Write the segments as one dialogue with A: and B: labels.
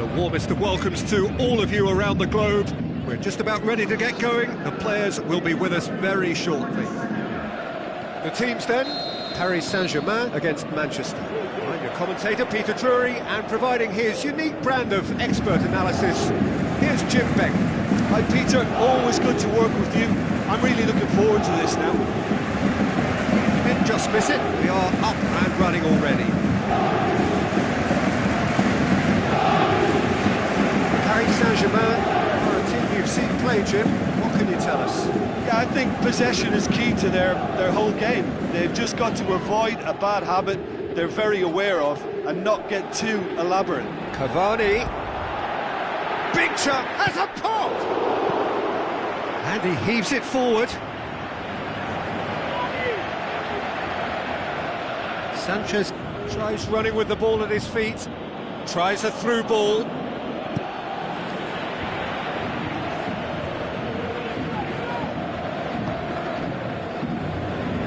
A: The warmest of welcomes to all of you around the globe. We're just about ready to get going. The players will be with us very shortly. The teams then, Paris Saint-Germain against Manchester. I'm your commentator, Peter Drury, and providing his unique brand of expert analysis, here's Jim Beck.
B: Hi Peter, always good to work with you. I'm really looking forward to this now.
A: If you didn't just miss it, we are up and running already. Paris Saint-Germain are a team you've seen play, Jim. What can you tell us?
B: Yeah, I think possession is key to their whole game. They've just got to avoid a bad habit they're very aware of and not get too elaborate.
A: Cavani. Big chunk has a pop! And he heaves it forward. Sanchez tries running with the ball at his feet. Tries a through ball.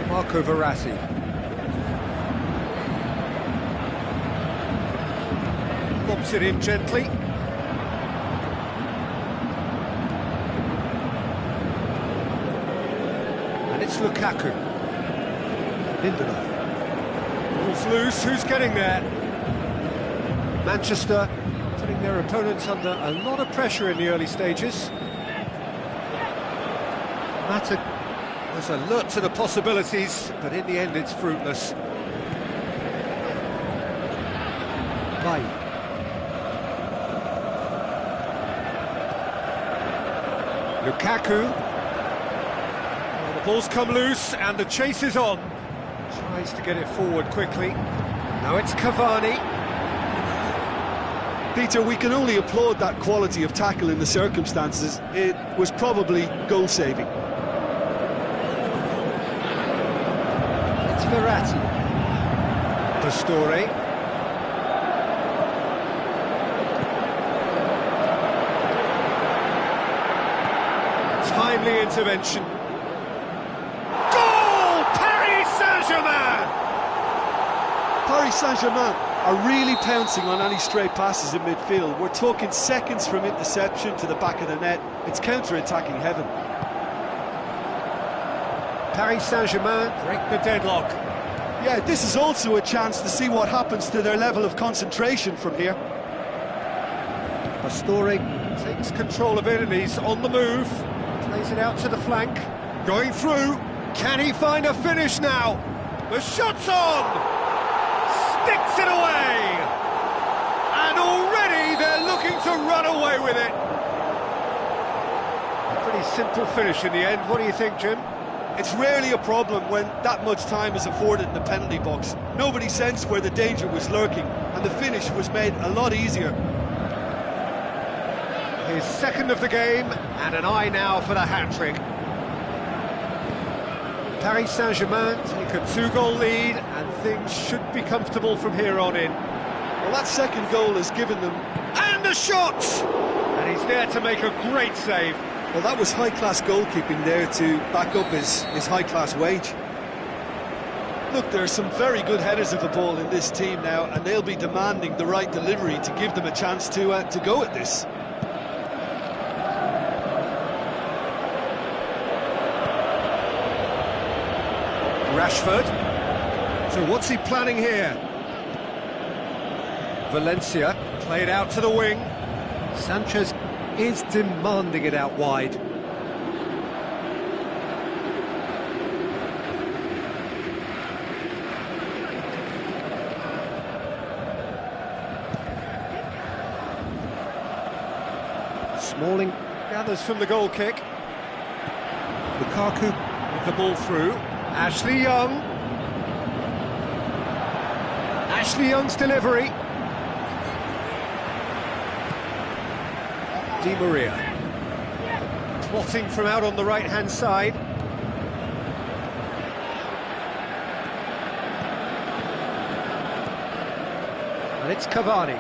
A: Marco Verratti. Lobs it in gently. And it's Lukaku. Lindelof. Ball's loose, who's getting there? Manchester putting their opponents under a lot of pressure in the early stages. Mata was alert to the possibilities, but in the end it's fruitless. Vai. Lukaku. Well, the ball's come loose and the chase is on. Tries to get it forward quickly. Now it's Cavani.
B: Peter, we can only applaud that quality of tackle in the circumstances. It was probably goal-saving.
A: Verratti. Pastore. Timely intervention. Goal! Paris Saint-Germain!
B: Paris Saint-Germain are really pouncing on any stray passes in midfield. We're talking seconds from interception to the back of the net. It's counter-attacking heaven.
A: Paris Saint-Germain break the deadlock.
B: Yeah, this is also a chance to see what happens to their level of concentration from here.
A: Pastore takes control of it and he's on the move. Plays it out to the flank. Going through. Can he find a finish now? The shot's on! Sticks it away! And already they're looking to run away with it. A pretty simple finish in the end. What do you think, Jim?
B: It's rarely a problem when that much time is afforded in the penalty box. Nobody sensed where the danger was lurking, and the finish was made a lot easier.
A: His second of the game, and an eye now for the hat-trick. Paris Saint-Germain take a 2-goal lead, and things should be comfortable from here on in.
B: Well, that second goal has given them...
A: And the shot! And he's there to make a great save.
B: Well, that was high-class goalkeeping there to back up his high-class wage. Look, there are some very good headers of the ball in this team now, and they'll be demanding the right delivery to give them a chance to go at this.
A: Rashford. So what's he planning here? Valencia played out to the wing. Sanchez is demanding it out wide. Smalling gathers from the goal kick. Lukaku with the ball through. Ashley Young. Ashley Young's delivery. Di Maria. Plotting from out on the right-hand side. And it's Cavani.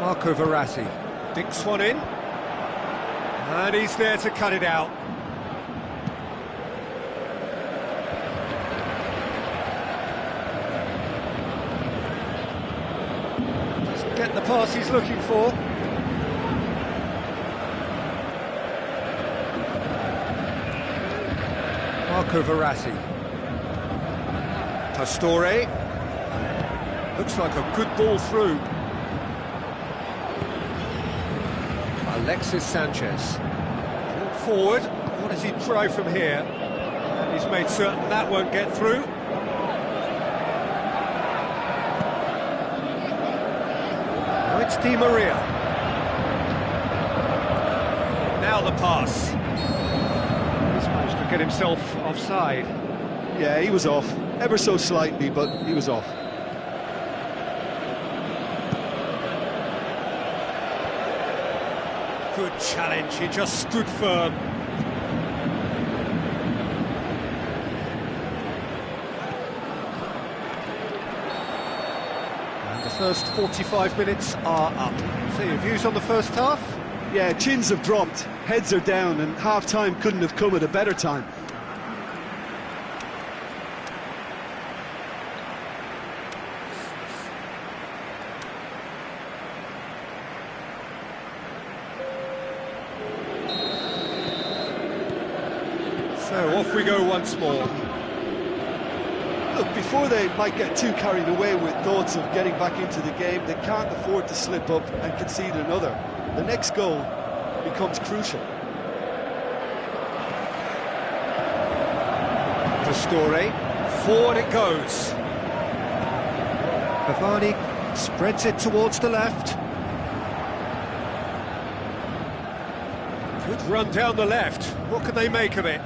A: Marco Verratti. Dinks one in. And he's there to cut it out. get the pass he's looking for. Marco Verratti. Pastore. Looks like a good ball through. Alexis Sanchez. Brought forward. What does he try from here? And he's made certain that won't get through. Now it's Di Maria. Now the pass. He's managed to get himself offside.
B: Yeah, he was off. Ever so slightly, but he was off.
A: Good challenge, he just stood firm. And the first 45 minutes are up. So your views on the first half?
B: Yeah, chins have dropped, heads are down, and half-time couldn't have come at a better time.
A: So off we go once more.
B: Look, before they might get too carried away with thoughts of getting back into the game, they can't afford to slip up and concede another. The next goal becomes crucial.
A: Pastore, forward it goes. Cavani spreads it towards the left. Good run down the left. What can they make of it?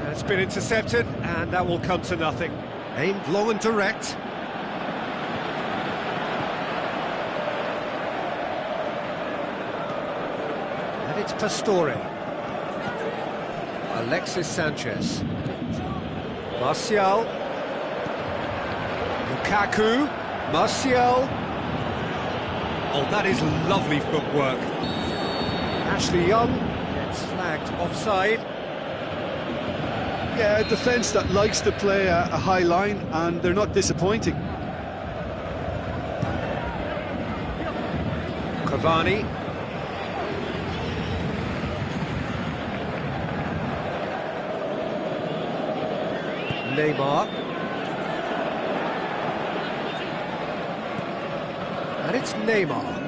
A: It's been intercepted, and that will come to nothing. Aimed long and direct. And it's Pastore. Alexis Sanchez. Martial. Lukaku. Martial. Oh, that is lovely footwork. Ashley Young gets flagged offside.
B: Yeah, a defence that likes to play a high line, and they're not disappointing.
A: Cavani. Neymar. And it's Neymar.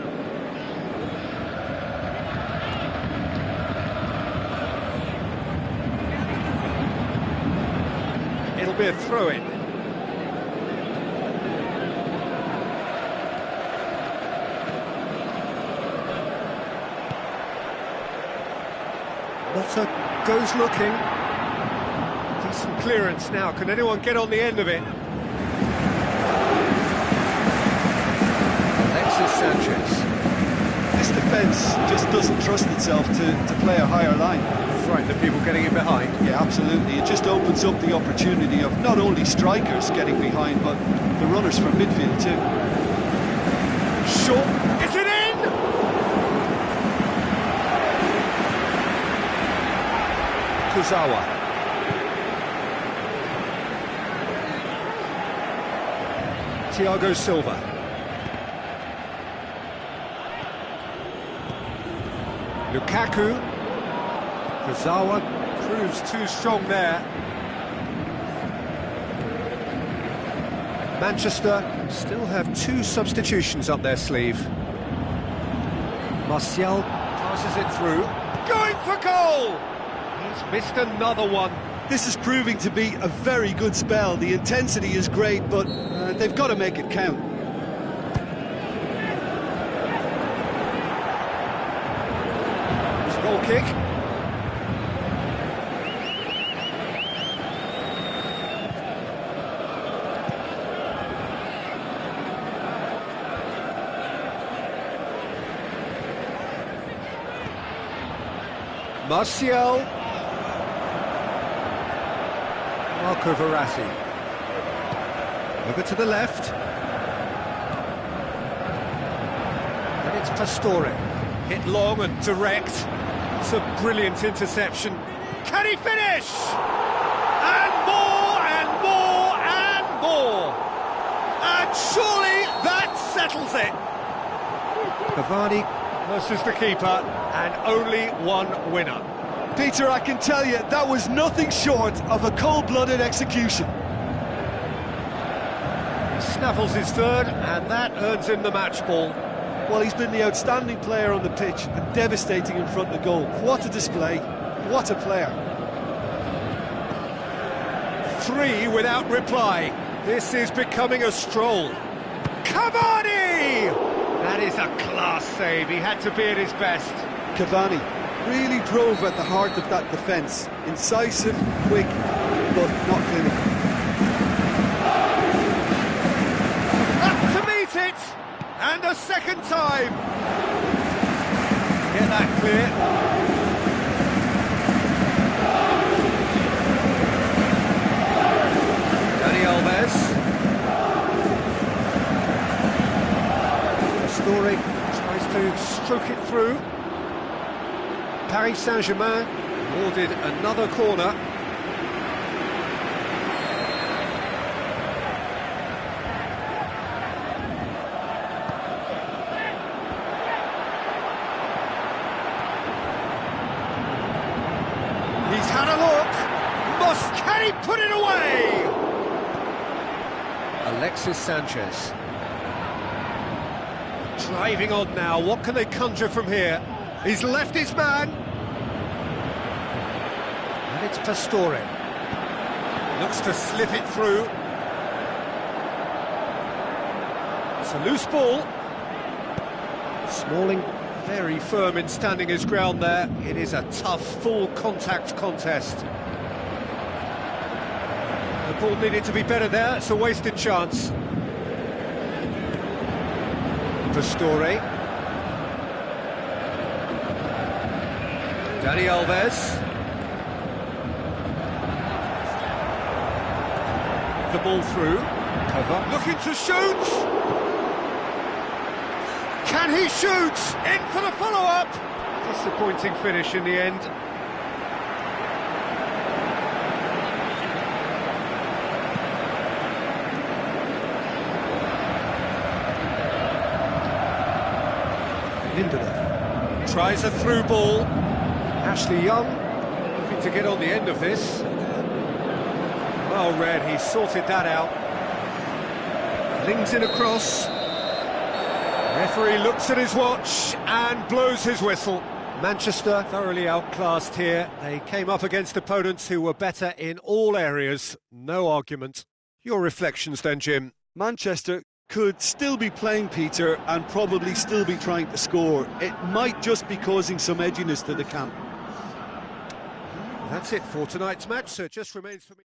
A: It'll be a throw-in. Motta goes looking. Decent clearance now. Can anyone get on the end of it? Alexis Sanchez.
B: This defence just doesn't trust itself to play a higher line.
A: Frighten the people getting in behind.
B: Yeah, absolutely. It just opens up the opportunity of not only strikers getting behind, but the runners from midfield too.
A: Short. Is it in? Kuzawa. Thiago Silva. Lukaku. Kuzawa proves too strong there. Manchester still have two substitutions up their sleeve. Martial passes it through. Going for goal! He's missed another one.
B: This is proving to be a very good spell. The intensity is great, but they've got to make it count.
A: It's a goal kick. Martial. Marco Verratti. Over to the left. And it's Pastore. Hit long and direct. It's a brilliant interception. Can he finish? And more and more and more. And surely that settles it. Cavani versus the keeper, and only one winner.
B: Peter, I can tell you, that was nothing short of a cold-blooded execution.
A: He snaffles his third, and that earns him the match ball.
B: Well, he's been the outstanding player on the pitch and devastating in front of goal. What a display, what a player.
A: 3 without reply. This is becoming a stroll. Cavani! That is a class save, he had to be at his best.
B: Cavani really drove at the heart of that defence. Incisive, quick, but not clinical.
A: Up to meet it! And a second time! Get that clear. Dani Alves. Pastore tries to stroke it through. Paris Saint-Germain awarded another corner. He's had a look. Can he put it away? Alexis Sanchez. Driving on now, what can they conjure from here? He's left his man. And it's Pastore. Looks to slip it through. It's a loose ball. Smalling very firm in standing his ground there. It is a tough, full contact contest. The ball needed to be better there, it's a wasted chance. Pastore. Dani Alves. The ball through. Cover. Looking to shoot! Can he shoot? In for the follow-up! Disappointing finish in the end. Lindelof tries a through ball. Ashley Young looking to get on the end of this. Well read, he sorted that out. Flings in across. Referee looks at his watch and blows his whistle. Manchester thoroughly outclassed here. They came up against opponents who were better in all areas. No argument. Your reflections then, Jim?
B: Manchester could still be playing, Peter, and probably still be trying to score. It might just be causing some edginess to the camp.
A: That's it for tonight's match, so it just remains for me.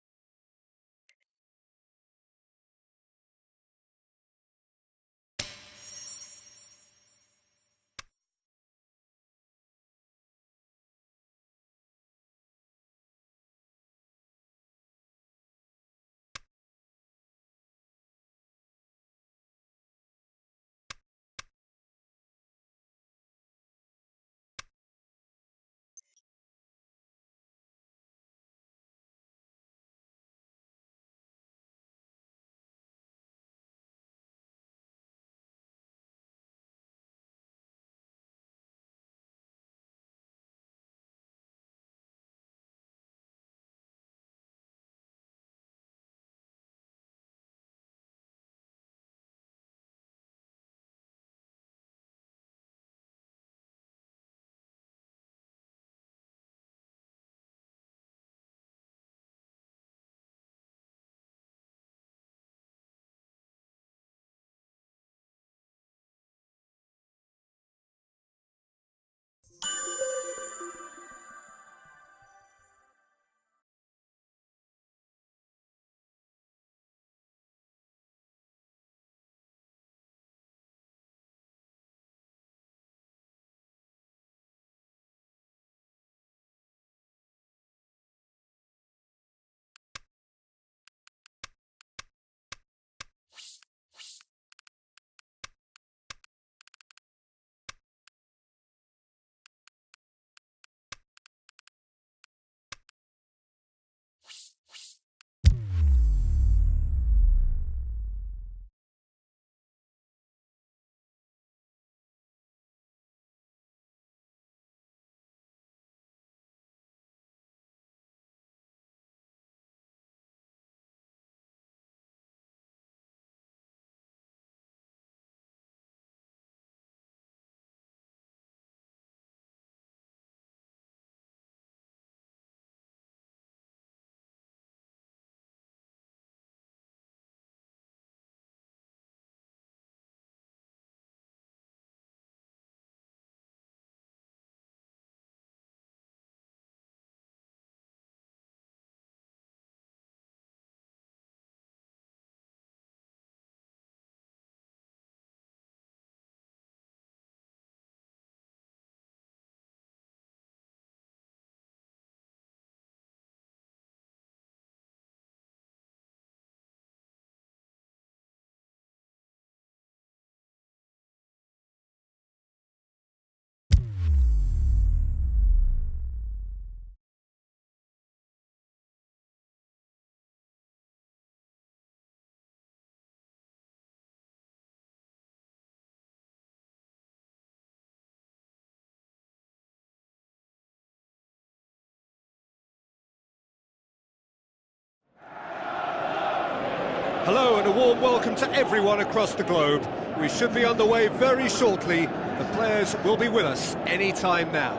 A: Hello and a warm welcome to everyone across the globe. We should be underway very shortly. The players will be with us any time now.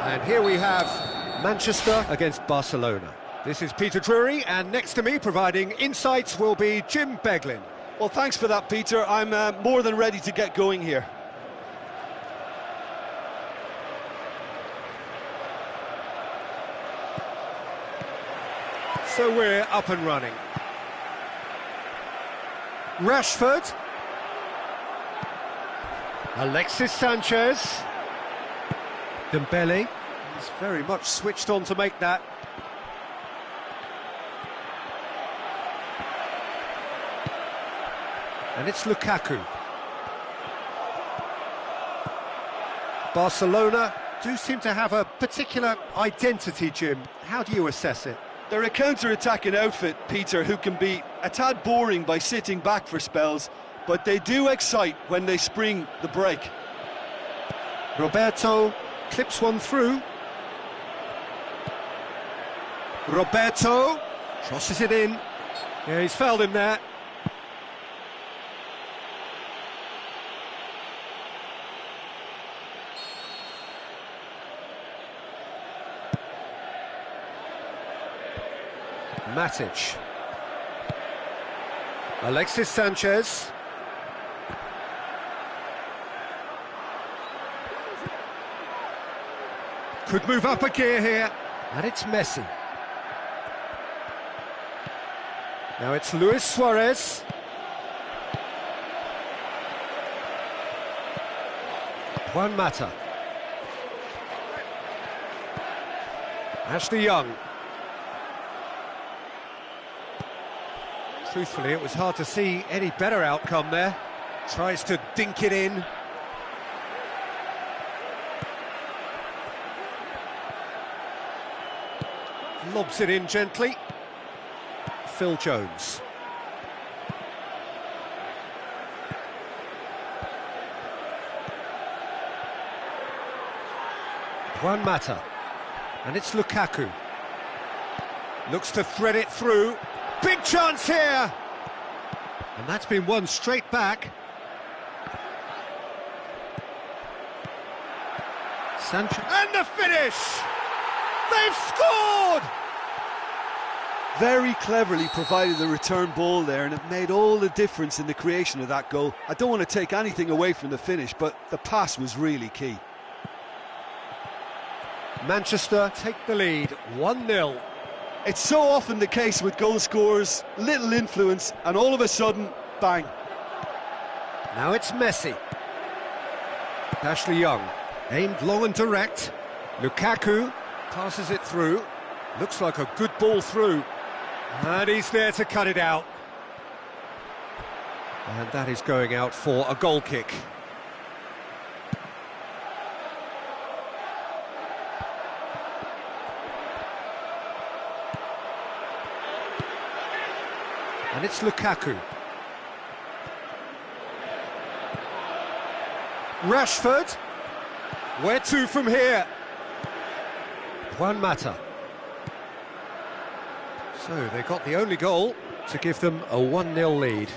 A: And here we have Manchester against Barcelona. This is Peter Drury, and next to me providing insights will be Jim Beglin.
B: Well, thanks for that, Peter. I'm more than ready to get going here.
A: So we're up and running. Rashford. Alexis Sanchez. Dembele. He's very much switched on to make that. And it's Lukaku. Barcelona do seem to have a particular identity, Jim. How do you assess it?
B: They're a counter-attacking outfit, Peter, who can be a tad boring by sitting back for spells, but they do excite when they spring the break.
A: Roberto clips one through. Roberto crosses it in. Yeah, he's fouled him there. Matic. Alexis Sanchez. Could move up a gear here. And it's Messi. Now it's Luis Suarez. Juan Mata. Ashley Young. Truthfully, it was hard to see any better outcome there. Tries to dink it in. Lobs it in gently. Phil Jones. Juan Mata. And it's Lukaku. Looks to thread it through. Big chance here! And that's been won straight back. Sanchez. And the finish! They've scored!
B: Very cleverly provided the return ball there, and it made all the difference in the creation of that goal. I don't want to take anything away from the finish, but the pass was really key.
A: Manchester take the lead, 1-0.
B: It's so often the case with goal scorers, little influence, and all of a sudden, bang.
A: Now it's Messi. Ashley Young, aimed long and direct. Lukaku passes it through. Looks like a good ball through. And he's there to cut it out. And that is going out for a goal kick. And it's Lukaku. Rashford. Where to from here? Juan Mata. So they got the only goal to give them a 1-0 lead.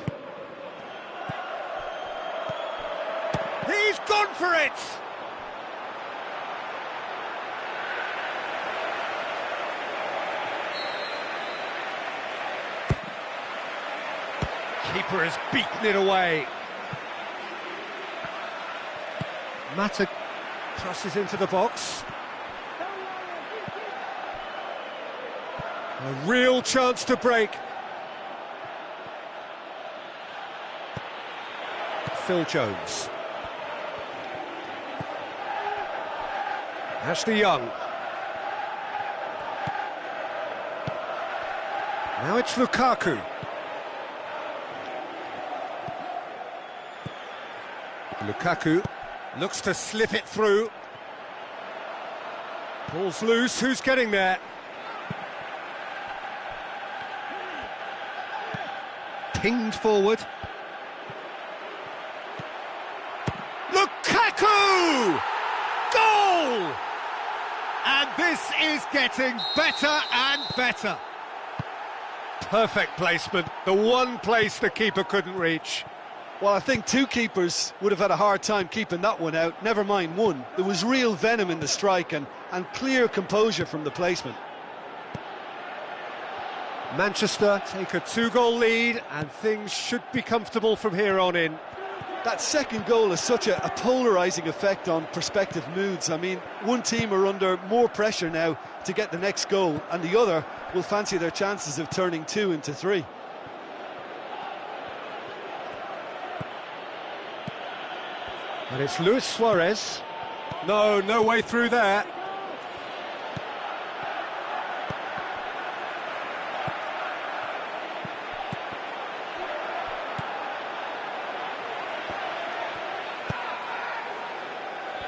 A: He's gone for it! Keeper has beaten it away. Mata crosses into the box. A real chance to break. Phil Jones. Ashley Young. Now it's Lukaku. Lukaku looks to slip it through. Ball's loose, who's getting there? Pinged forward. Lukaku! Goal! And this is getting better and better. Perfect placement, the one place the keeper couldn't reach.
B: Well, I think two keepers would have had a hard time keeping that one out, never mind one. There was real venom in the strike and clear composure from the placement.
A: Manchester take a 2-goal lead and things should be comfortable from here on in.
B: That second goal has such a polarising effect on prospective moods. I mean, one team are under more pressure now to get the next goal, and the other will fancy their chances of turning 2 into 3.
A: And it's Luis Suarez. No way through there.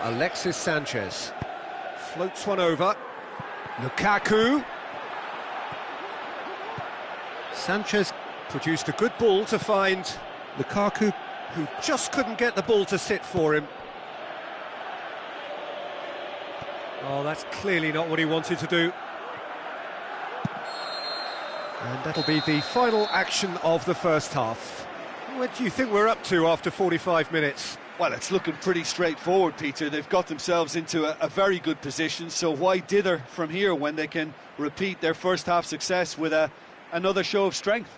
A: Alexis Sanchez floats one over. Lukaku. Sanchez produced a good ball to find Lukaku, who just couldn't get the ball to sit for him. Oh, that's clearly not what he wanted to do. And that'll be the final action of the first half. What do you think we're up to after 45 minutes?
B: Well, it's looking pretty straightforward, Peter. They've got themselves into a very good position, so why dither from here when they can repeat their first half success with another show of strength?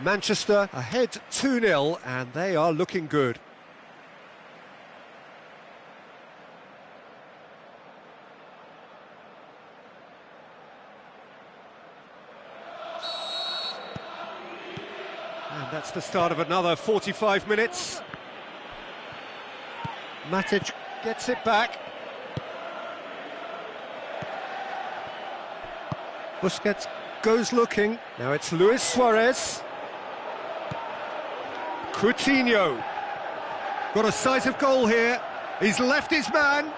A: Manchester ahead 2-0 and they are looking good. And that's the start of another 45 minutes. Matic gets it back. Busquets goes looking. Now it's Luis Suarez. Coutinho. Got a sight of goal here. He's left his man.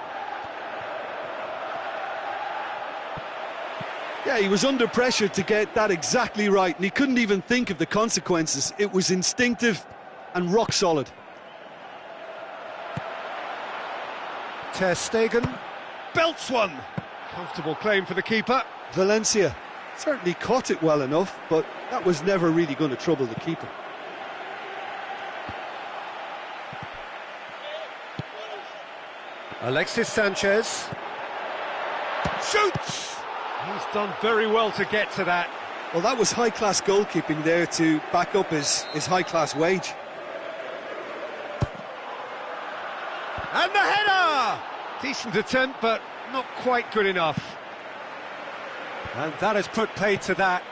B: Yeah, he was under pressure to get that exactly right, and he couldn't even think of the consequences. It was instinctive and rock solid.
A: Ter Stegen belts one. Comfortable claim for the keeper.
B: Valencia certainly caught it well enough, but that was never really going to trouble the keeper.
A: Alexis Sanchez shoots. He's done very well to get to that.
B: Well, that was high-class goalkeeping there to back up his high-class wage.
A: And the header! Decent attempt, but not quite good enough. And that has put paid to that.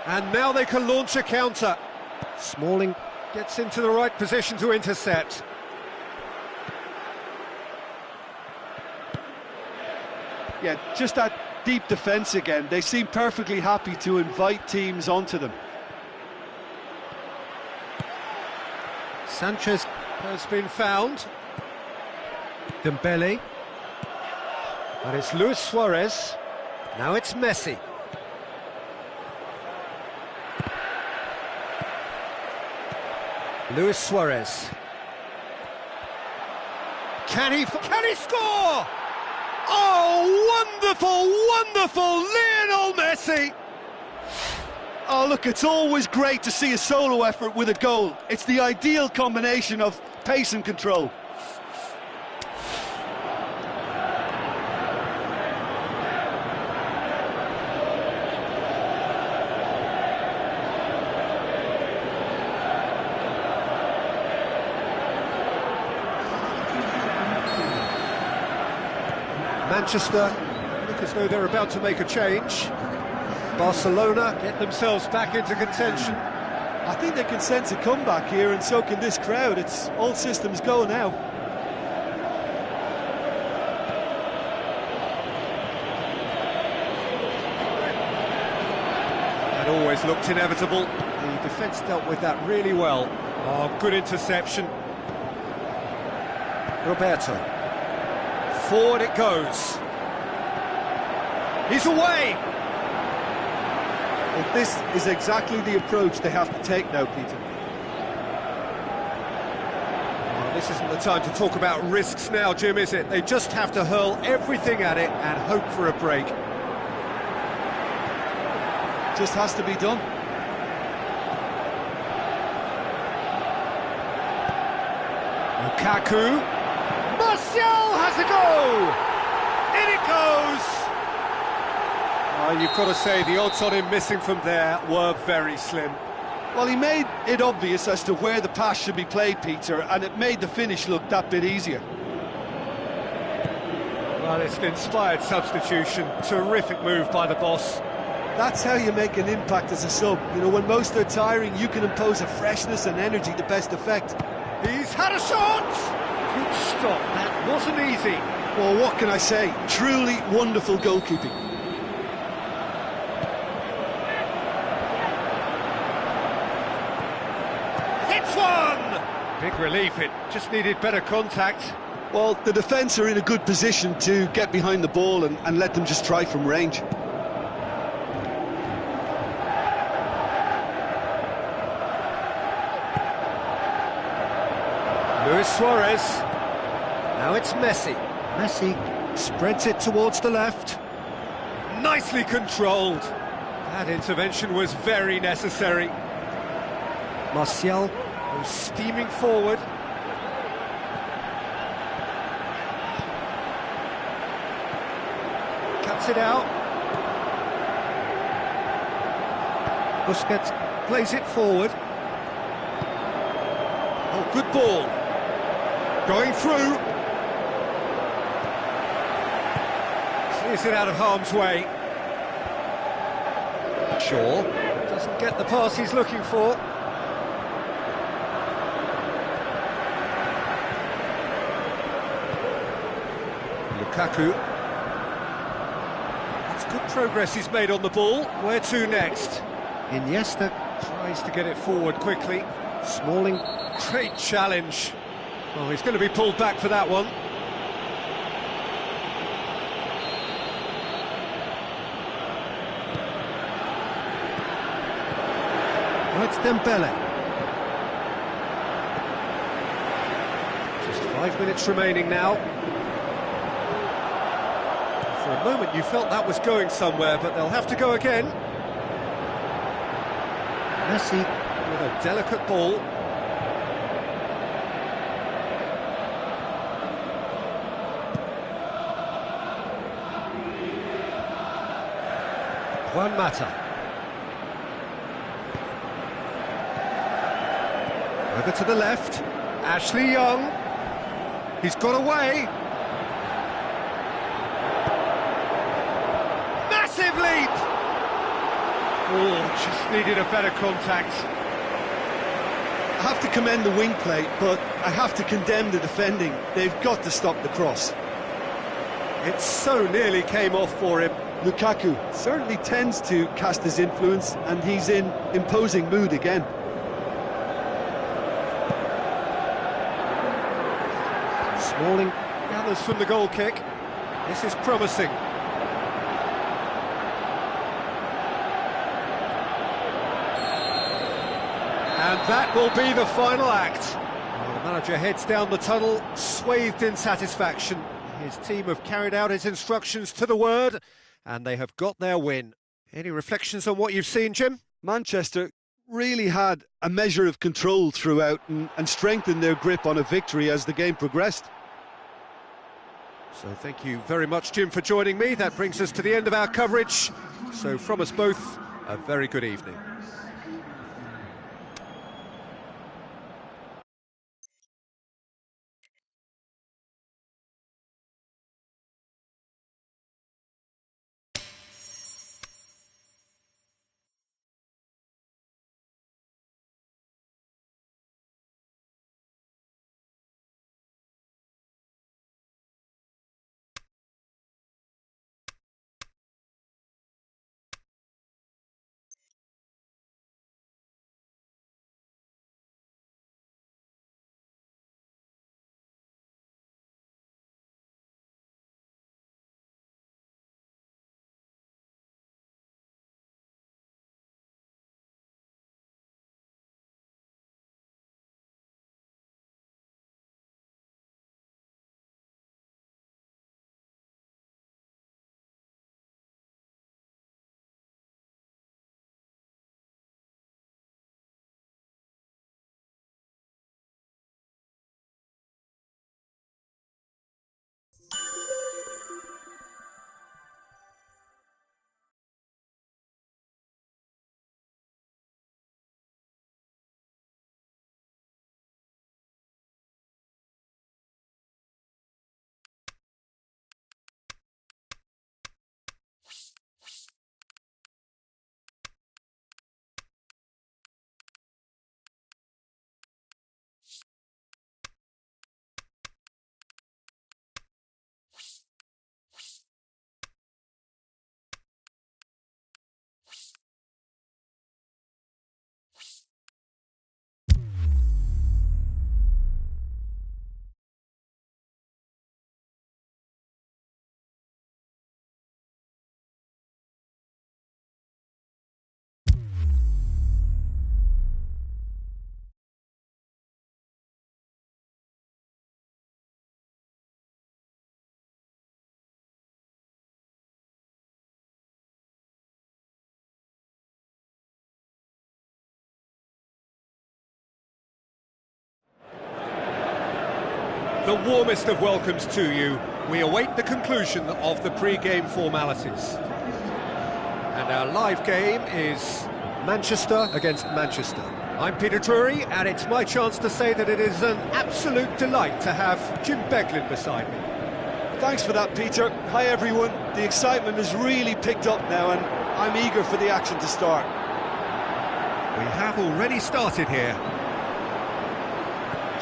A: And now they can launch a counter. Smalling gets into the right position to intercept.
B: Yeah, just that deep defence again. They seem perfectly happy to invite teams onto them.
A: Sanchez has been found. Dembele. But it's Luis Suarez. Now it's Messi. Luis Suarez. Can he score? Oh, wonderful Lionel Messi!
B: Oh, look, it's always great to see a solo effort with a goal. It's the ideal combination of pace and control.
A: Manchester look as though they're about to make a change. Barcelona get themselves back into contention.
B: I think they can sense a comeback here, and so can this crowd. It's all systems go now.
A: That always looked inevitable. The defence dealt with that really well. Oh, good interception. Roberto. Forward it goes. He's away!
B: Well, this is exactly the approach they have to take now, Peter.
A: This isn't the time to talk about risks now, Jim, is it? They just have to hurl everything at it and hope for a break.
B: Just has to be done.
A: Lukaku. Martial has a go! In it goes! You've got to say, the odds on him missing from there were very slim.
B: Well, he made it obvious as to where the pass should be played, Peter, and it made the finish look that bit easier.
A: Well, it's an inspired substitution. Terrific move by the boss.
B: That's how you make an impact as a sub. You know, when most are tiring, you can impose a freshness and energy to best effect.
A: He's had a shot! Good stop, that wasn't easy.
B: Well, what can I say? Truly wonderful goalkeeping.
A: Hits one! Big relief, it just needed better contact.
B: Well, the defence are in a good position to get behind the ball and let them just try from range.
A: Luis Suarez. Now it's Messi. Messi spreads it towards the left. Nicely controlled. That intervention was very necessary. Martial goes steaming forward. Cuts it out. Busquets plays it forward. Oh, good ball. Going through. Clears it out of harm's way. Shaw doesn't get the pass he's looking for. Lukaku. That's good progress he's made on the ball. Where to next? Iniesta tries to get it forward quickly. Smalling, great challenge. Oh, he's going to be pulled back for that one. Oh, it's Dembele. Just 5 minutes remaining now. For a moment you felt that was going somewhere, but they'll have to go again. Messi with a delicate ball. Juan Mata. Over to the left. Ashley Young. He's got away. Massive leap! Oh, just needed a better contact.
B: I have to commend the wing play, but I have to condemn the defending. They've got to stop the cross.
A: It so nearly came off for him.
B: Lukaku certainly tends to cast his influence, and he's in imposing mood again.
A: Smalling gathers from the goal kick. This is promising. And that will be the final act. Well, the manager heads down the tunnel, swathed in satisfaction. His team have carried out his instructions to the word, and they have got their win. Any reflections on what you've seen, Jim?
B: Manchester really had a measure of control throughout and strengthened their grip on a victory as the game progressed.
A: So thank you very much, Jim, for joining me. That brings us to the end of our coverage. So from us both, a very good evening. The warmest of welcomes to you. We await the conclusion of the pre-game formalities. And our live game is Manchester against Manchester. I'm Peter Drury, and it's my chance to say that it is an absolute delight to have Jim Beglin beside me.
B: Thanks for that, Peter. Hi, everyone. The excitement has really picked up now, and I'm eager for the action to start.
A: We have already started here.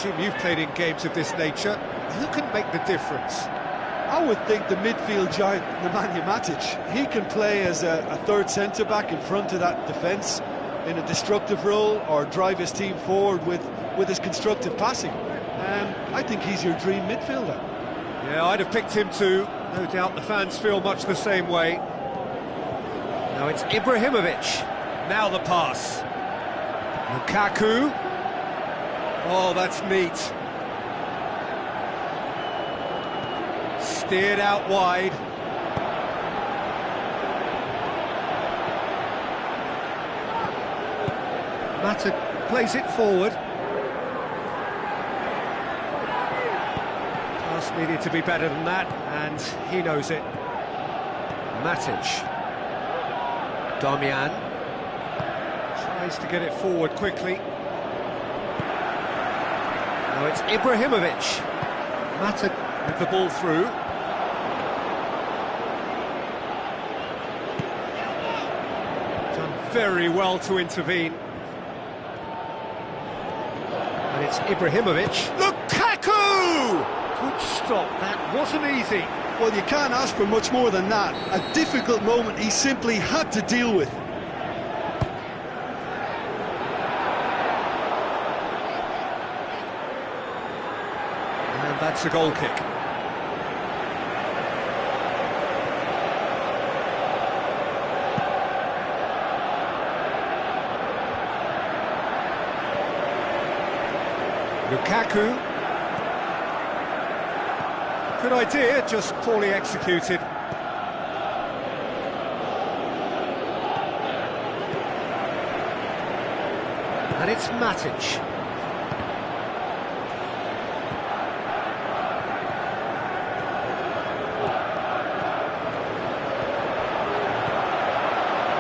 A: Jim, you've played in games of this nature. Who can make the difference?
B: I would think the midfield giant, Nemanja Matic. He can play as a third centre-back in front of that defence in a destructive role, or drive his team forward with his constructive passing. I think he's your dream midfielder.
A: Yeah, I'd have picked him too. No doubt the fans feel much the same way. Now it's Ibrahimovic. Now the pass. Lukaku. Oh, that's neat. Steered out wide. Mata plays it forward. Pass needed to be better than that, and he knows it. Matic. Damian tries to get it forward quickly. Now it's Ibrahimovic. Mata with the ball through. Done very well to intervene. And it's Ibrahimovic. Lukaku! Good stop, that wasn't easy.
B: Well, you can't ask for much more than that. A difficult moment he simply had to deal with.
A: And that's a goal kick. Lukaku. Good idea, just poorly executed. And it's Matic.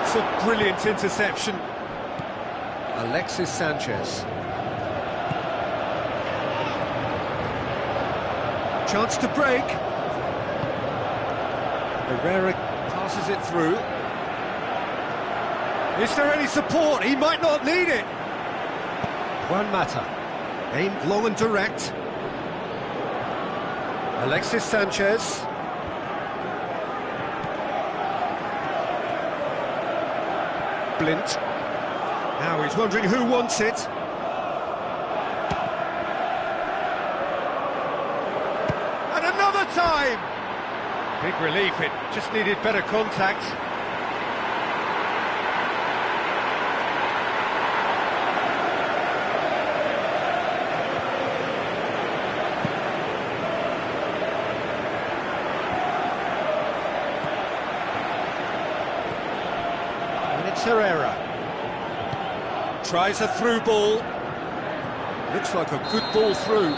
A: It's a brilliant interception. Alexis Sanchez. Chance to break. Herrera passes it through. Is there any support? He might not need it. Juan Mata, aimed long and direct. Alexis Sanchez. Blint. Now he's wondering who wants it. Time! Big relief, it just needed better contact. And it's Herrera. Tries a through ball. Looks like a good ball through.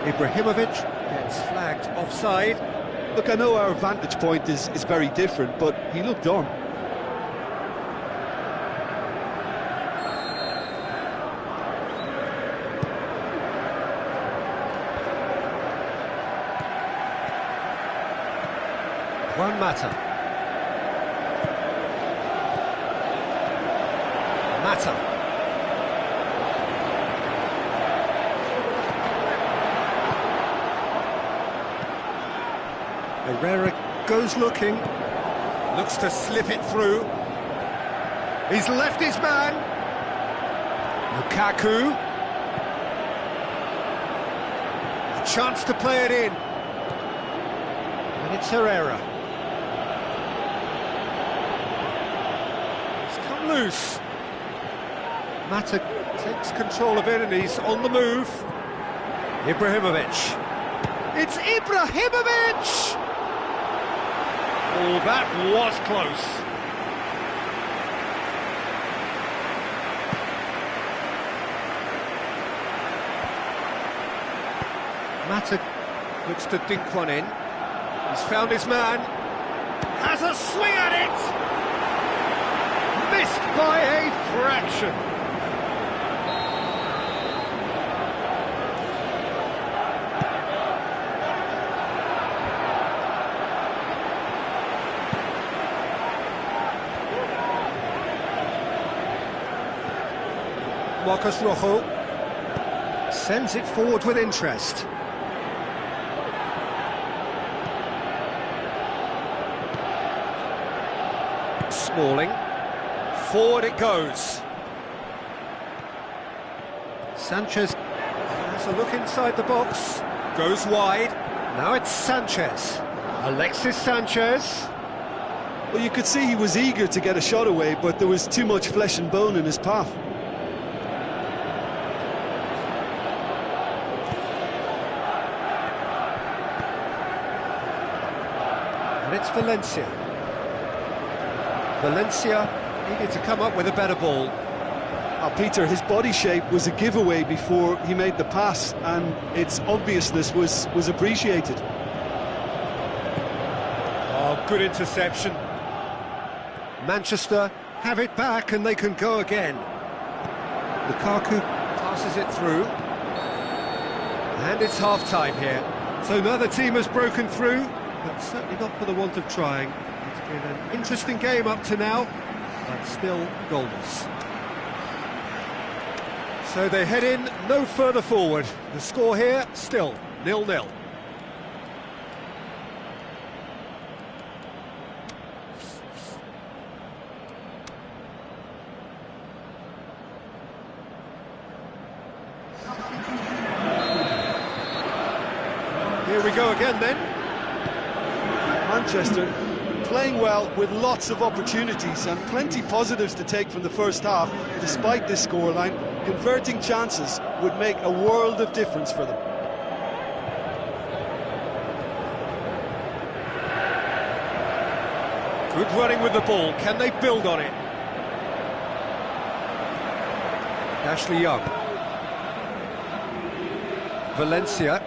A: Ibrahimovic gets flagged offside.
B: Look, I know our vantage point is very different, but he looked on.
A: Juan Mata. Mata. Herrera goes looking, looks to slip it through. He's left his man. Lukaku. A chance to play it in. And it's Herrera. It's come loose. Mata takes control of it and he's on the move. Ibrahimovic. It's Ibrahimovic! Oh, that was close. Mata looks to dink one in. He's found his man. Has a swing at it! Missed by a fraction. Marcos Rojo sends it forward with interest. Smalling, forward it goes. Sanchez has a look inside the box, goes wide. Now it's Sanchez. Alexis Sanchez.
B: Well, you could see he was eager to get a shot away, but there was too much flesh and bone in his path.
A: And it's Valencia. Valencia needed to come up with a better ball.
B: Peter, his body shape was a giveaway before he made the pass, and its obviousness was appreciated.
A: Oh, good interception. Manchester have it back and they can go again. Lukaku passes it through. And it's half-time here. So neither team has broken through, but certainly not for the want of trying. It's been an interesting game up to now, but still goalless. So they head in no further forward. The score here, still 0-0. Here we go again then.
B: Manchester playing well with lots of opportunities and plenty positives to take from the first half. Despite this scoreline, converting chances would make a world of difference for them.
A: Good running with the ball. Can they build on it? Ashley Young. Valencia.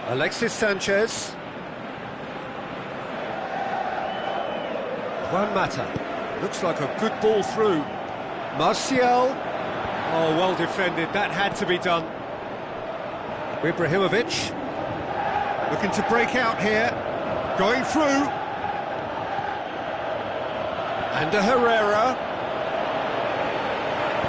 A: Alexis Sanchez. Juan Mata. Looks like a good ball through. Martial. Oh, well defended. That had to be done. Ibrahimovic. Looking to break out here. Going through. And a Herrera.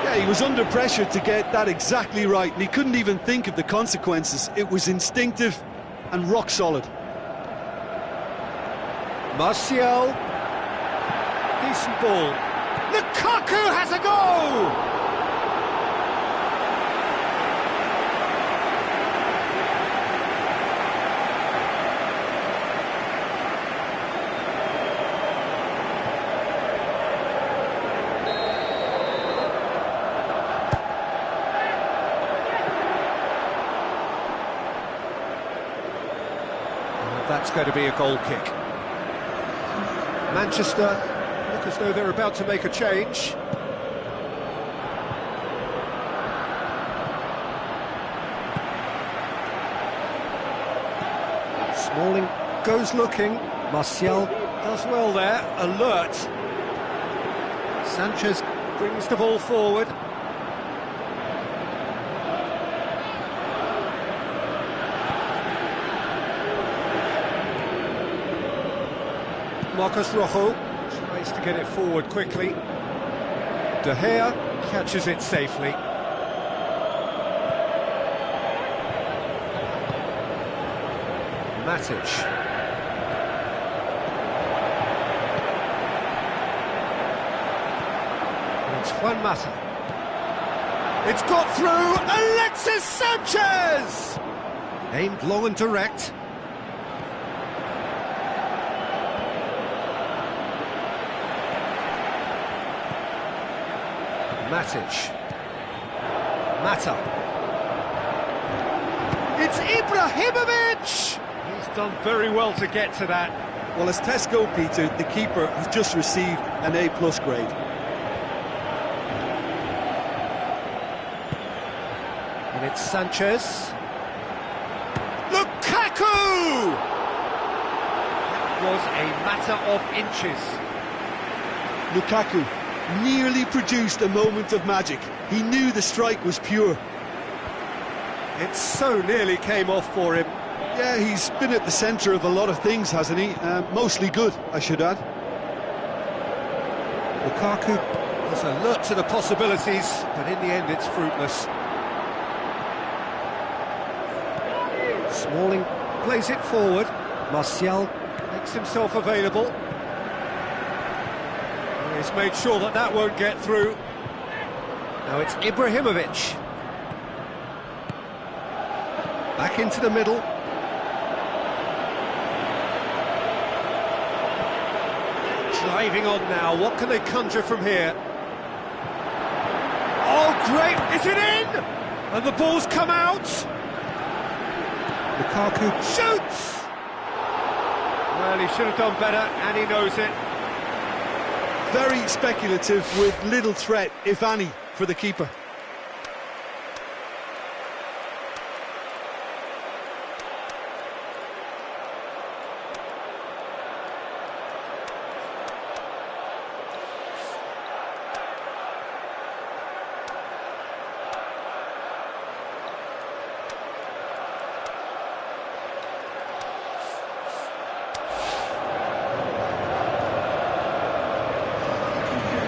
B: Yeah, he was under pressure to get that exactly right, and he couldn't even think of the consequences. It was instinctive and rock solid.
A: Martial. Decent ball. Lukaku has a go! That's going to be a goal kick. Manchester look as though they're about to make a change. Smalling goes looking. Martial does well there, alert. Sanchez brings the ball forward. Marcos Rojo tries to get it forward quickly. De Gea catches it safely. Matic. And it's Juan Mata. It's got through. Alexis Sanchez! Aimed long and direct. Matic. Mata. It's Ibrahimovic! He's done very well to get to that.
B: Well, as Tesco, Peter, the keeper has just received an A+ grade.
A: And it's Sanchez. Lukaku! That was a matter of inches.
B: Lukaku nearly produced a moment of magic. He knew the strike was pure.
A: It so nearly came off for him.
B: Yeah, he's been at the centre of a lot of things, hasn't he? Mostly good, I should add.
A: Lukaku was alert to the possibilities, but in the end it's fruitless. Smalling plays it forward. Martial makes himself available. He's made sure that that won't get through. Now it's Ibrahimovic. Back into the middle. Driving on now, what can they conjure from here? Oh, great, is it in? And the ball's come out. Lukaku shoots! Well, he should have done better, and he knows it.
B: Very speculative with little threat, if any, for the keeper.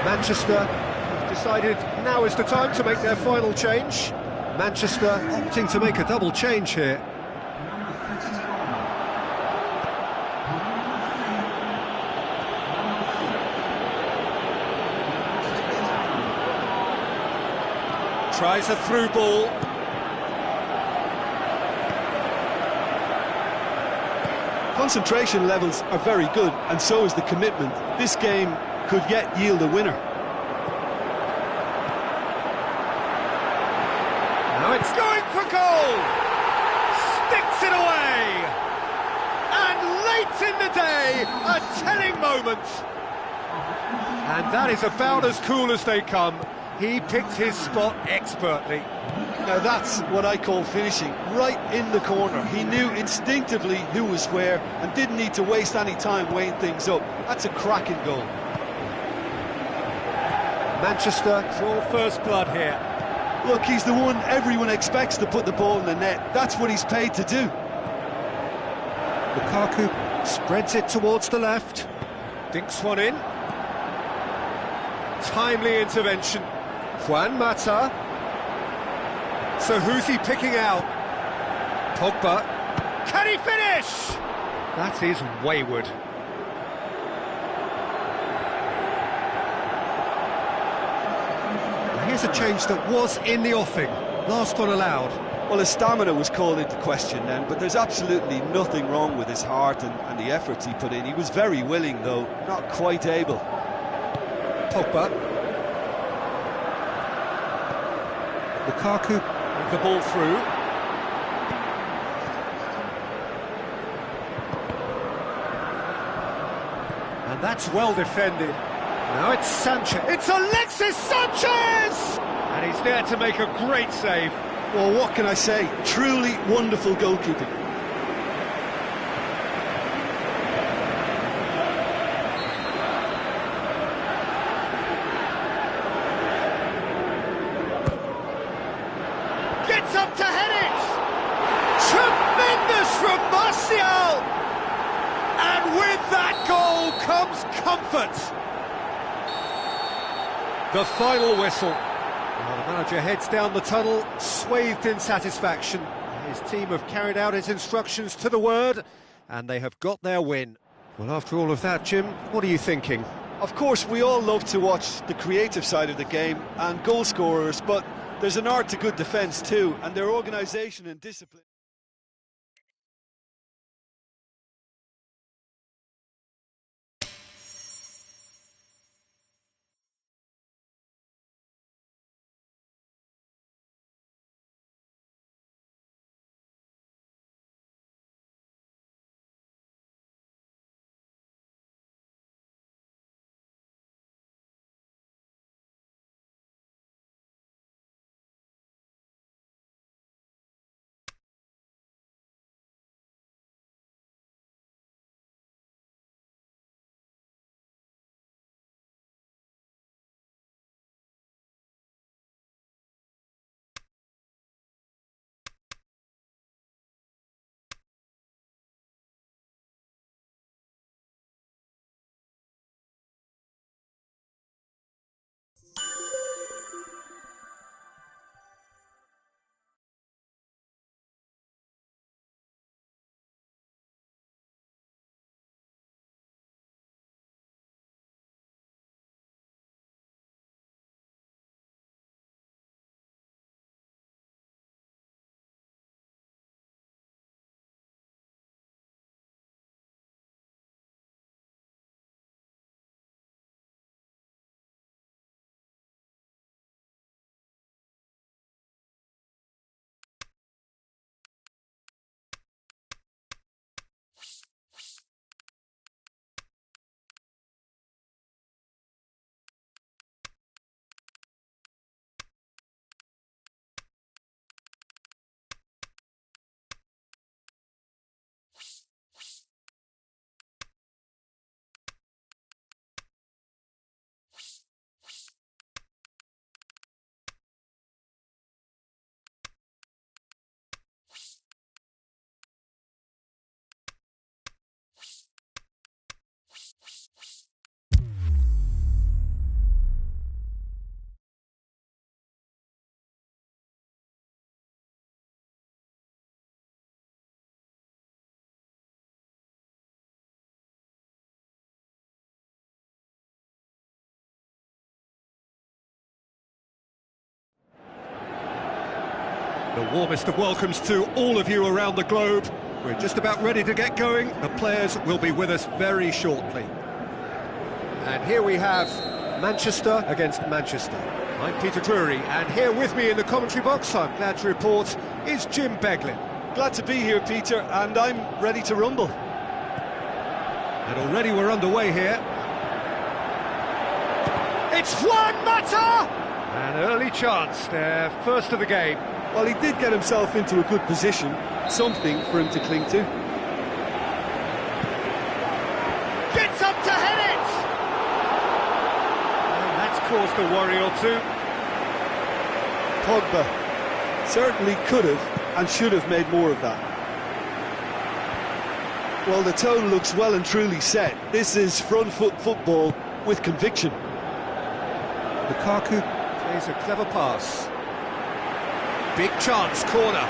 A: Manchester have decided now is the time to make their final change. Manchester opting to make a double change here. Tries a through ball.
B: Concentration levels are very good, and so is the commitment. This game could yet yield a winner.
A: Now it's going for goal! Sticks it away! And late in the day, a telling moment! And that is about as cool as they come. He picked his spot expertly.
B: Now that's what I call finishing, right in the corner. He knew instinctively who was where and didn't need to waste any time weighing things up. That's a cracking goal.
A: Manchester draw first blood here.
B: Look, he's the one everyone expects to put the ball in the net. That's what he's paid to do.
A: Lukaku spreads it towards the left. Dinks one in. Timely intervention. Juan Mata. So who's he picking out? Pogba. Can he finish? That is wayward. Here's a change that was in the offing. Last one allowed.
B: Well, his stamina was called into question then, but there's absolutely nothing wrong with his heart and the efforts he put in. He was very willing, though, not quite able.
A: Pogba. Lukaku with the ball through. And that's well defended. Now it's Sanchez. It's Alexis Sanchez! And he's there to make a great save.
B: Well, what can I say? Truly wonderful goalkeeping.
A: Gets up to head it! Tremendous from Martial! And with that goal comes comfort. The final whistle. Well, the manager heads down the tunnel, swathed in satisfaction. His team have carried out his instructions to the word, and they have got their win. Well, after all of that, Jim, what are you thinking?
B: Of course, we all love to watch the creative side of the game and goal scorers, but there's an art to good defence too, and their organisation and discipline.
A: The warmest of welcomes to all of you around the globe. We're just about ready to get going. The players will be with us very shortly. And here we have Manchester against Manchester. I'm Peter Drury, and here with me in the commentary box, I'm glad to report, is Jim Beglin.
B: Glad to be here, Peter, and I'm ready to rumble.
A: And already we're underway here. It's Juan Mata! An early chance, their first of the game.
B: Well, he did get himself into a good position, something for him to cling to.
A: Gets up to head it! And that's caused a worry or two.
B: Pogba certainly could have and should have made more of that. Well, the tone looks well and truly set. This is front foot football with conviction.
A: Lukaku plays a clever pass. Big chance, corner.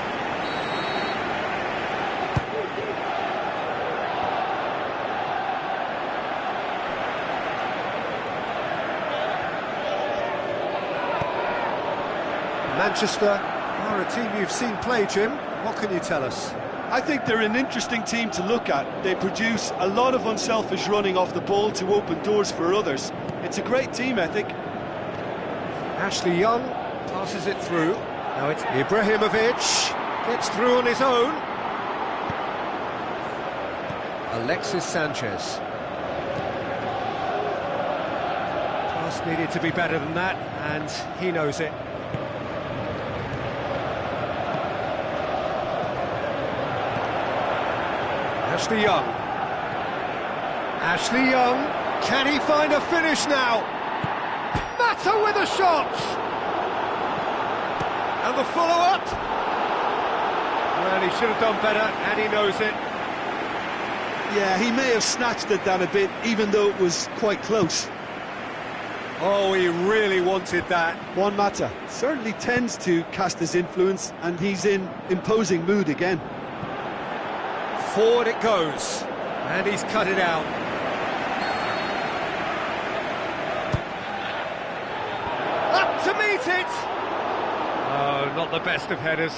A: Manchester are a team you've seen play, Jim. What can you tell us?
B: I think they're an interesting team to look at. They produce a lot of unselfish running off the ball to open doors for others. It's a great team ethic.
A: Ashley Young passes it through. Now it's Ibrahimovic, gets through on his own. Alexis Sanchez. Pass needed to be better than that, and he knows it. Ashley Young. Ashley Young, can he find a finish now? Mata with a shot! And the follow-up? Well, he should have done better, and he knows it.
B: Yeah, he may have snatched it down a bit, even though it was quite close.
A: Oh, he really wanted that.
B: Juan Mata certainly tends to cast his influence, and he's in imposing mood again.
A: Forward it goes, and he's cut it out. Up to meet it! Oh, not the best of headers.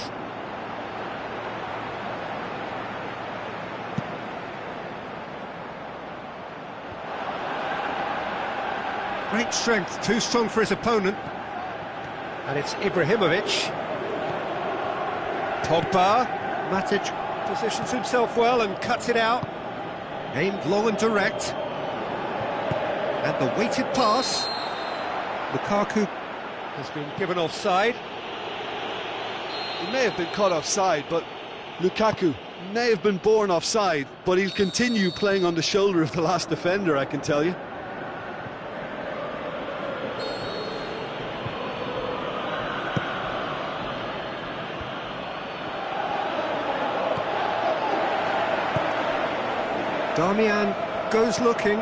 A: Great strength, too strong for his opponent. And it's Ibrahimovic. Pogba. Matic positions himself well and cuts it out. Aimed long and direct. And the weighted pass. Lukaku has been given offside.
B: He may have been caught offside, but Lukaku may have been born offside, but he'll continue playing on the shoulder of the last defender, I can tell you.
A: Darmian goes looking.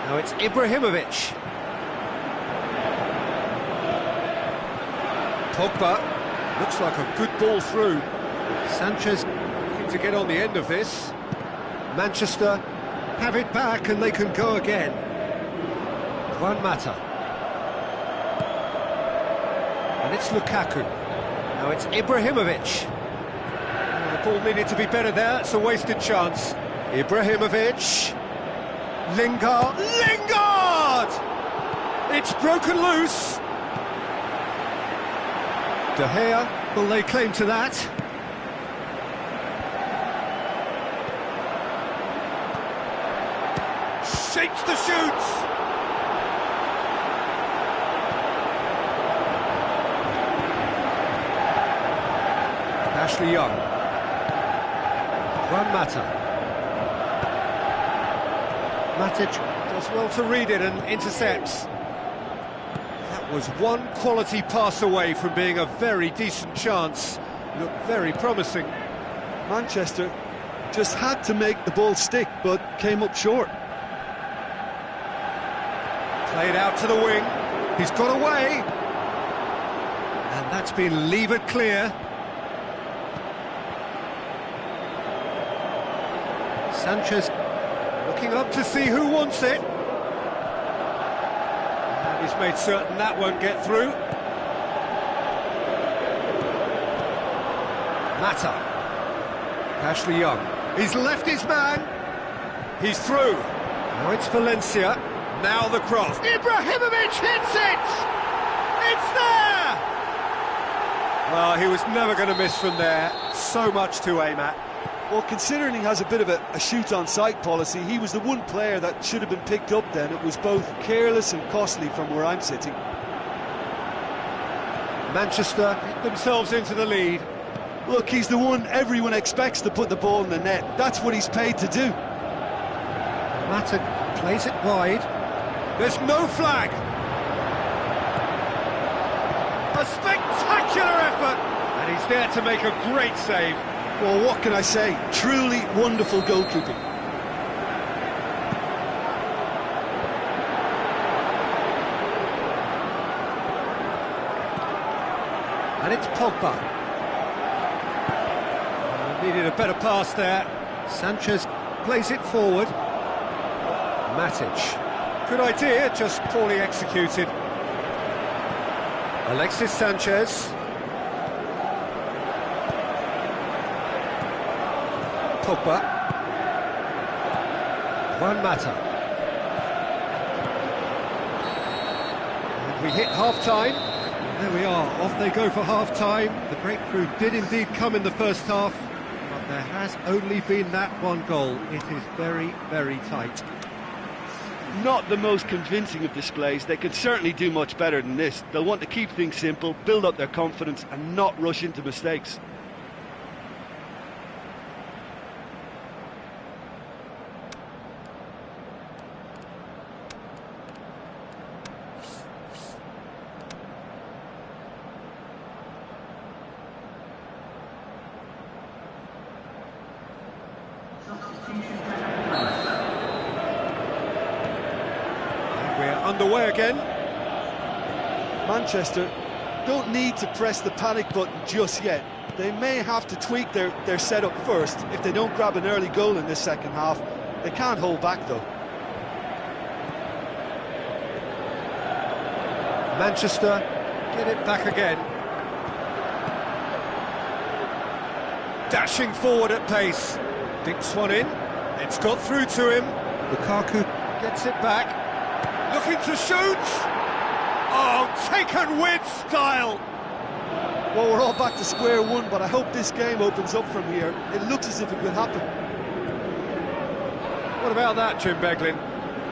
A: Now it's Ibrahimovic. Pogba, looks like a good ball through. Sanchez looking to get on the end of this. Manchester have it back and they can go again. Juan Mata. And it's Lukaku. Now it's Ibrahimovic. The ball needed to be better there, it's a wasted chance. Ibrahimovic. Lingard. Lingard! It's broken loose. De Gea will lay claim to that. Shapes the shoots. Ashley Young. Juan Mata. Matic does well to read it and intercepts. That was one quality pass away from being a very decent chance. Looked very promising.
B: Manchester just had to make the ball stick, but came up short.
A: Played out to the wing. He's got away. And that's been levered clear. Sanchez looking up to see who wants it. And he's made certain that won't get through. Mata. Ashley Young. He's left his man. He's through. Now it's Valencia. Now the cross. Ibrahimovic hits it! It's there! Well, he was never going to miss from there. So much to aim at.
B: Well, considering he has a bit of a shoot-on-sight policy, he was the one player that should have been picked up then. It was both careless and costly from where I'm sitting.
A: Manchester get themselves into the lead.
B: Look, he's the one everyone expects to put the ball in the net. That's what he's paid to do.
A: Mata plays it wide. There's no flag. A spectacular effort. And he's there to make a great save.
B: Well, what can I say? Truly wonderful goalkeeping.
A: And it's Pogba. Needed a better pass there. Sanchez plays it forward. Matic. Good idea, just poorly executed. Alexis Sanchez. Pogba. Juan Mata. And we hit half-time. There we are, off they go for half-time. The breakthrough did indeed come in the first half, but there has only been that one goal. It is very, very tight.
B: Not the most convincing of displays. They could certainly do much better than this. They'll want to keep things simple, build up their confidence and not rush into mistakes.
A: We're underway again.
B: Manchester don't need to press the panic button just yet. They may have to tweak their setup first. If they don't grab an early goal in this second half, they can't hold back though.
A: Manchester get it back again. Dashing forward at pace. Dinks one in. It's got through to him. Lukaku gets it back. Looking to shoot. Oh, taken with style.
B: Well, we're all back to square one, but I hope this game opens up from here. It looks as if it could happen.
A: What about that, Jim Beglin?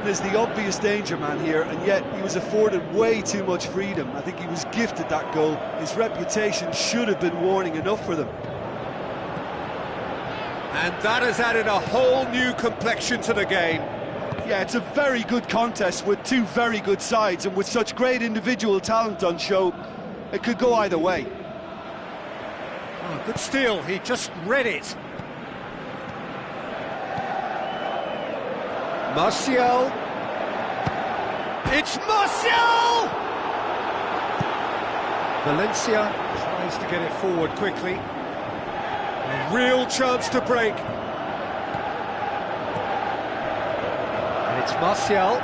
B: There's the obvious danger man here, and yet he was afforded way too much freedom. I think he was gifted that goal. His reputation should have been warning enough for them.
A: And that has added a whole new complexion to the game.
B: Yeah, it's a very good contest with two very good sides, and with such great individual talent on show, it could go either way.
A: Oh, good steal, he just read it. Martial. It's Martial! Valencia tries to get it forward quickly. A real chance to break. And it's Martial.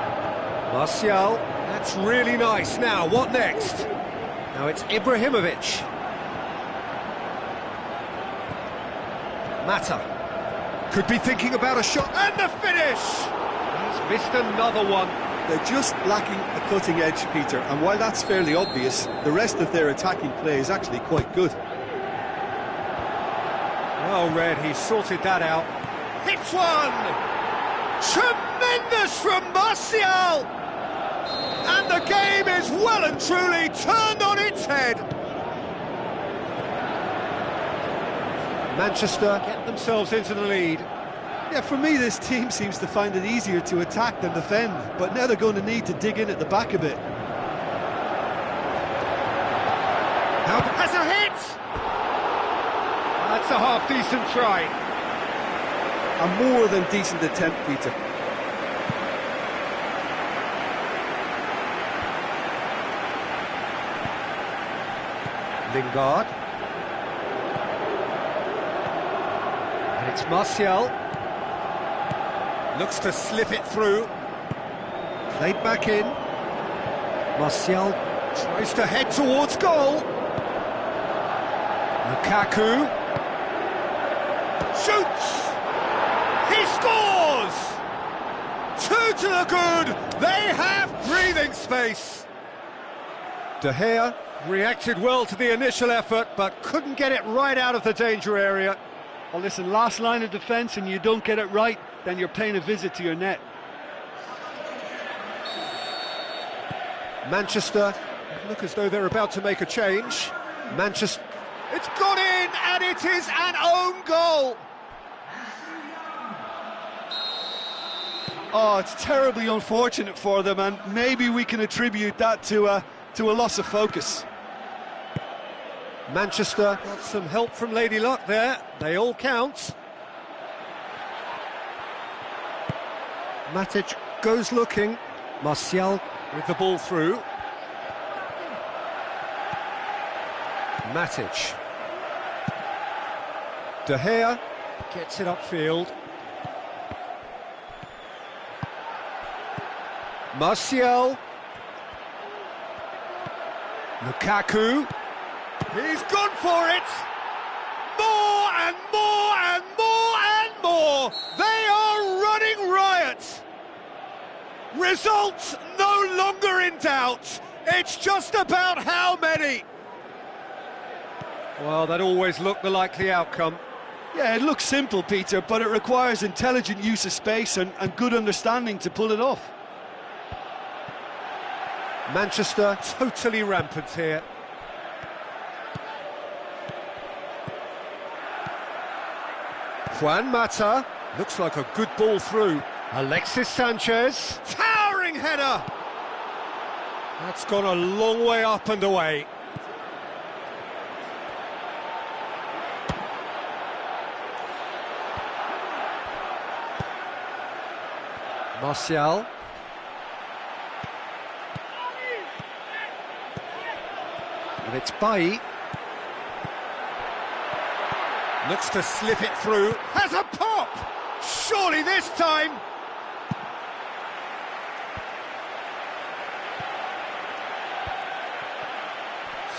A: Martial, that's really nice. Now, what next? Now it's Ibrahimovic. Mata. Could be thinking about a shot, and the finish! He's missed another one.
B: They're just lacking a cutting edge, Peter, and while that's fairly obvious, the rest of their attacking play is actually quite good.
A: Well read, he sorted that out. Hits one! Tremendous from Martial! And the game is well and truly turned on its head. Manchester get themselves into the lead.
B: Yeah, for me, this team seems to find it easier to attack than defend, but now they're going to need to dig in at the back a bit.
A: Has a hit! That's a half-decent try.
B: A more than decent attempt, Peter.
A: Lingard. And it's Martial. Looks to slip it through. Played back in. Martial tries to head towards goal. Lukaku. Shoots! He scores! 2 to the good! They have breathing space! De Gea reacted well to the initial effort, but couldn't get it right out of the danger area.
B: Well, listen, last line of defence and you don't get it right, then you're paying a visit to your net.
A: Manchester look as though they're about to make a change. Manchester... It's gone in, and it is an own goal!
B: Oh, it's terribly unfortunate for them, and maybe we can attribute that to a loss of focus.
A: Manchester got some help from Lady Luck there. They all count. Matic goes looking. Martial with the ball through. Matic. De Gea gets it upfield. Martial. Lukaku. He's gone for it! More and more and more and more! They are running riot! Results no longer in doubt. It's just about how many. Well, that always looked the likely outcome.
B: Yeah, it looks simple, Peter, but it requires intelligent use of space and good understanding to pull it off.
A: Manchester totally rampant here. Juan Mata, looks like a good ball through. Alexis Sanchez, towering header! That's gone a long way up and away. Martial. And it's Bailly. Looks to slip it through. Has a pop! Surely this time!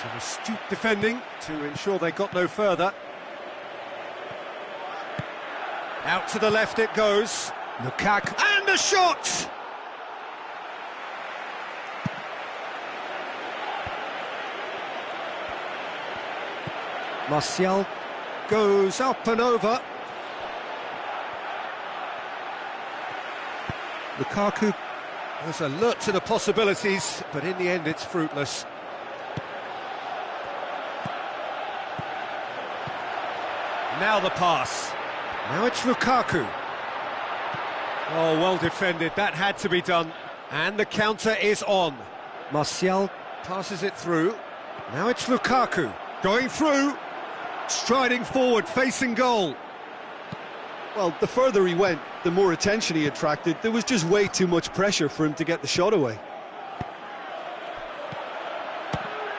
A: Some astute defending to ensure they got no further. Out to the left it goes. Lukaku, and a shot! Martial goes up and over. Lukaku was alert to the possibilities, but in the end it's fruitless. Now the pass. Now it's Lukaku. Oh, well defended. That had to be done. And the counter is on. Martial passes it through. Now it's Lukaku. Going through. Striding forward, facing goal.
B: Well, the further he went, the more attention he attracted. There was just way too much pressure for him to get the shot away.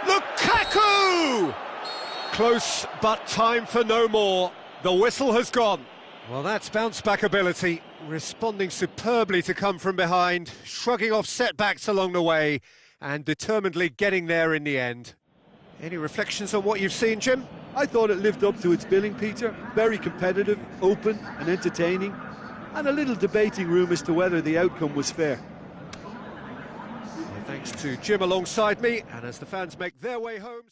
A: Lukaku! Close, but time for no more. The whistle has gone. Well, that's bounce-back ability, responding superbly to come from behind, shrugging off setbacks along the way, and determinedly getting there in the end. Any reflections on what you've seen, Jim?
B: I thought it lived up to its billing, Peter. Very competitive, open and entertaining, and a little debating room as to whether the outcome was fair.
A: Well, thanks to Jim alongside me, and as the fans make their way home...